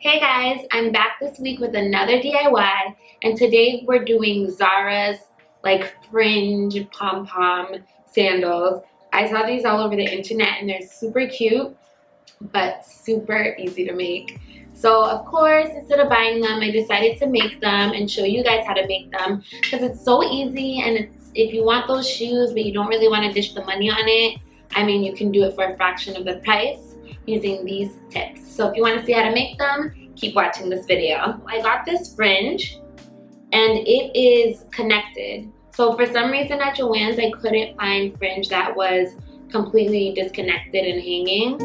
Hey guys, I'm back this week with another DIY, and today we're doing Zara's like fringe pom-pom sandals. I saw these all over the internet and they're super cute but super easy to make. So of course, instead of buying them, I decided to make them and show you guys how to make them because it's so easy. And if you want those shoes but you don't really want to dish the money on it, I mean, you can do it for a fraction of the price using these tips. So if you want to see how to make them, keep watching this video. I got this fringe and it is connected. So for some reason at Joann's, I couldn't find fringe that was completely disconnected and hanging.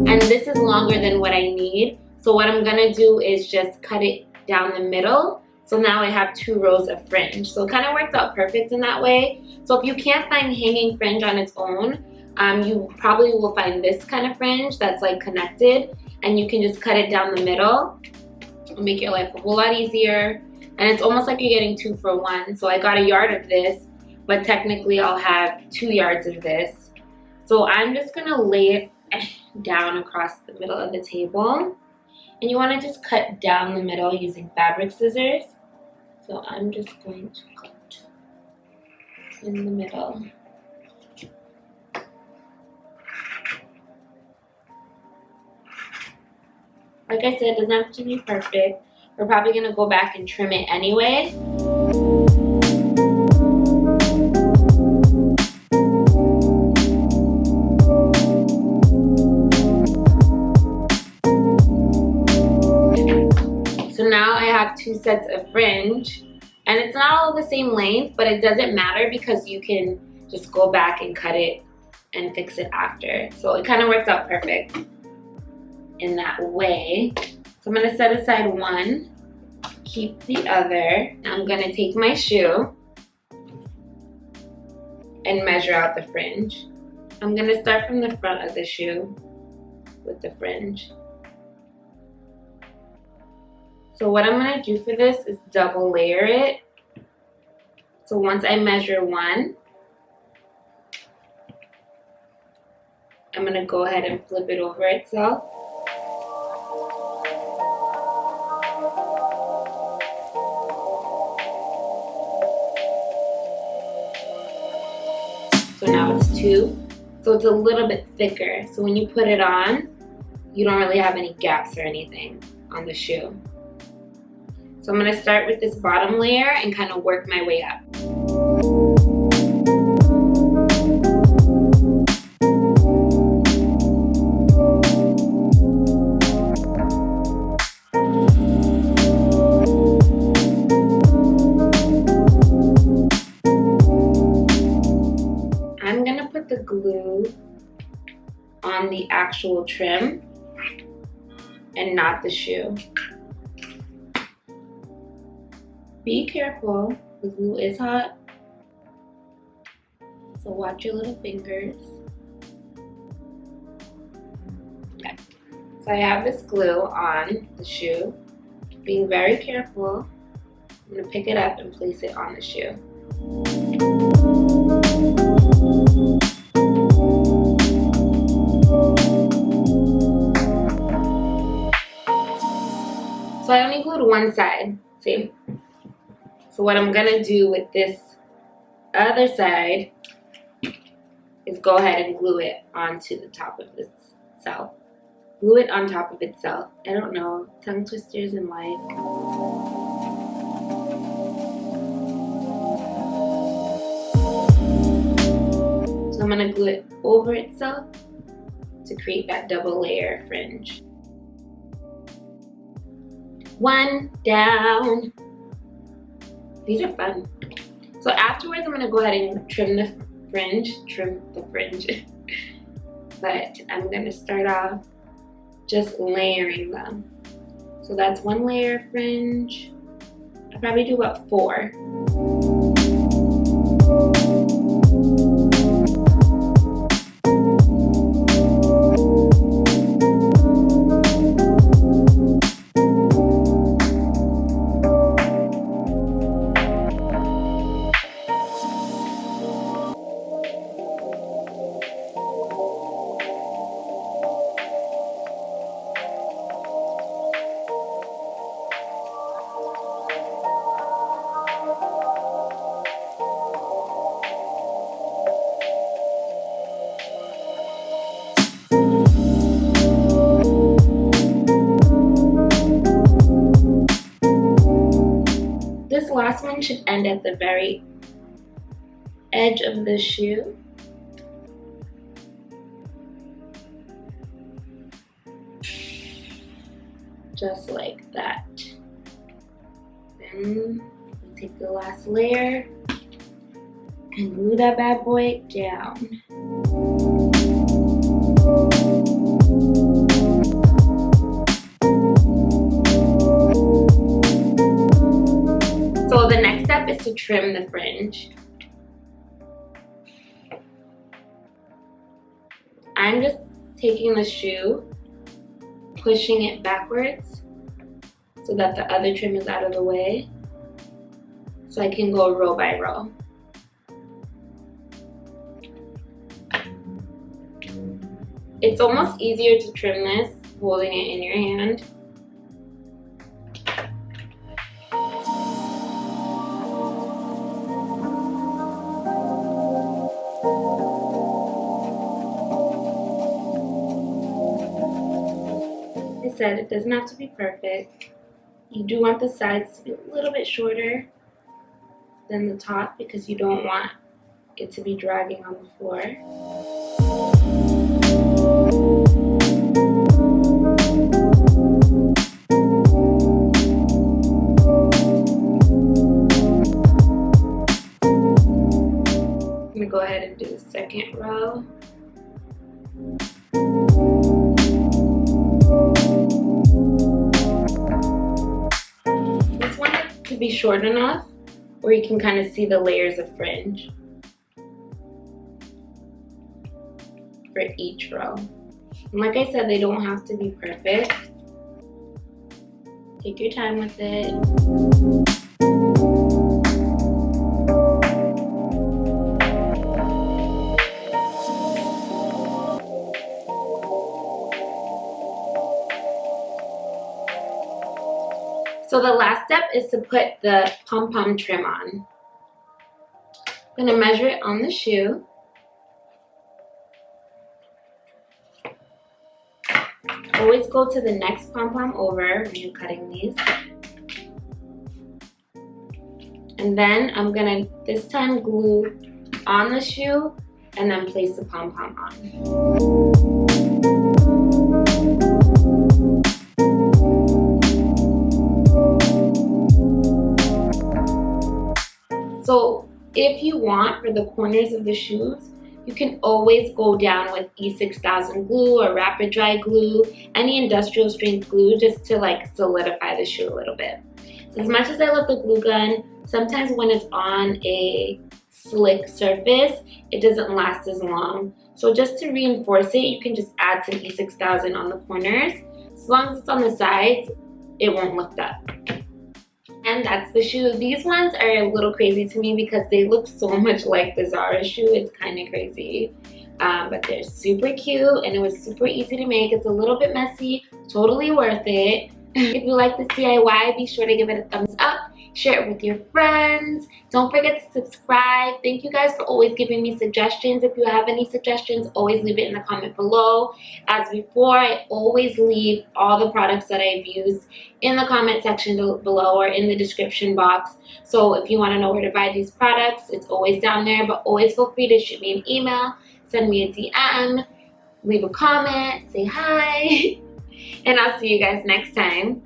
And this is longer than what I need. So what I'm gonna do is just cut it down the middle. So now I have 2 rows of fringe. So it kind of works out perfect in that way. So if you can't find hanging fringe on its own, you probably will find this kind of fringe that's like connected, and you can just cut it down the middle. It'll make your life a whole lot easier. And it's almost like you're getting 2 for 1. So I got a yard of this, but technically I'll have 2 yards of this. So I'm just gonna lay it down across the middle of the table. And you wanna just cut down the middle using fabric scissors. So I'm just going to cut in the middle. Like I said, it doesn't have to be perfect. We're probably gonna go back and trim it anyway. So now I have 2 sets of fringe, and it's not all the same length, but it doesn't matter because you can just go back and cut it and fix it after. So it kind of works out perfect in that way. So I'm gonna set aside one, keep the other. I'm gonna take my shoe and measure out the fringe. I'm gonna start from the front of the shoe with the fringe. So what I'm gonna do for this is double layer it. So once I measure 1, I'm gonna go ahead and flip it over itself. So now it's 2. So it's a little bit thicker. So when you put it on, you don't really have any gaps or anything on the shoe. So I'm gonna start with this bottom layer and kind of work my way up. I'm gonna put the glue on the actual trim and not the shoe. Be careful, the glue is hot, so watch your little fingers. Okay. So I have this glue on the shoe. Being very careful, I'm gonna pick it up and place it on the shoe. So I only glued one side, see? So what I'm gonna do with this other side is go ahead and glue it onto the top of itself. Glue it on top of itself. I don't know, tongue twisters in life. So I'm gonna glue it over itself to create that double layer fringe. 1 down. These are fun. So afterwards, I'm gonna go ahead and trim the fringe. But I'm gonna start off just layering them. So that's 1 layer of fringe. I'll probably do about 4. last one should end at the very edge of the shoe. Just like that. Then we take the last layer and glue that bad boy down. So the next step is to trim the fringe. I'm just taking the shoe, pushing it backwards so that the other trim is out of the way, so I can go row by row. It's almost easier to trim this holding it in your hand. Like I said, it doesn't have to be perfect. You do want the sides to be a little bit shorter than the top because you don't want it to be dragging on the floor. I'm gonna go ahead and do the second row. This one to be short enough where you can kind of see the layers of fringe for each row. And like I said, they don't have to be perfect. Take your time with it. So the last step is to put the pom-pom trim on. I'm gonna measure it on the shoe. Always go to the next pom-pom over when you're cutting these. And then I'm gonna this time glue on the shoe and then place the pom-pom on. So if you want, for the corners of the shoes, you can always go down with E6000 glue or rapid dry glue, any industrial strength glue, just to like solidify the shoe a little bit. As much as I love the glue gun, sometimes when it's on a slick surface, it doesn't last as long. So just to reinforce it, you can just add some E6000 on the corners. As long as it's on the sides, it won't lift up. And that's the shoe. These ones are a little crazy to me because they look so much like the Zara shoe. It's kind of crazy. But they're super cute and it was super easy to make. It's a little bit messy, totally worth it. If you like this DIY, be sure to give it a thumbs up. Share it with your friends. Don't forget to subscribe. Thank you guys for always giving me suggestions. If you have any suggestions, always leave it in the comment below. As before, I always leave all the products that I've used in the comment section below or in the description box. So if you want to know where to buy these products, it's always down there. But always feel free to shoot me an email, send me a DM, leave a comment, say hi. And I'll see you guys next time.